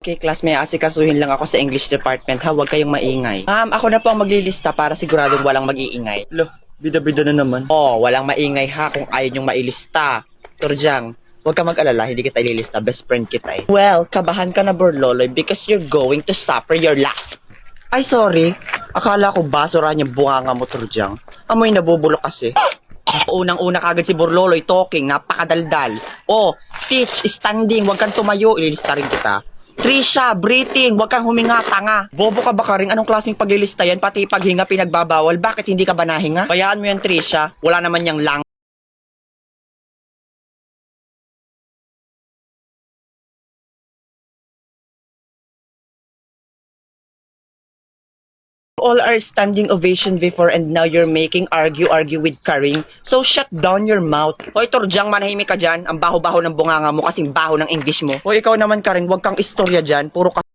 Okay, class, may asikasuhin lang ako sa English department ha, huwag kayong maingay. Ma'am, ako na po ang maglilista para siguradong walang mag-iingay. Lo, bida-bida na naman. Oh, walang maingay ha kung ayaw nyong mailista. Turjang, huwag ka mag-alala, hindi kita ililista, best friend kita eh. Well, kabahan ka na Borloloy because you're going to suffer your life. Ay, sorry. Akala ko basura niya bunganga mo, Turjang. Amoy nabubulok kasi. Unang-una kagad si Borloloy talking, napakadaldal. Oh, teach, standing, huwag kang tumayo, ililista rin kita. Trisha, breathing, huwag kang huminga, tanga. Bobo ka ba ka rin? Anong klaseng paglilista yan? Pati paghinga pinagbabawal, bakit hindi ka ba nahinga? Bayaan mo yan, Trisha, wala naman yang lang. All are standing ovation before and now you're making argue with Karing. So shut down your mouth. Hoy Turjang, manahimik ka dyan. Ang baho-baho ng bunganga mo kasing baho ng English mo. Hoy ikaw naman Karing, huwag kang istorya dyan. Puro ka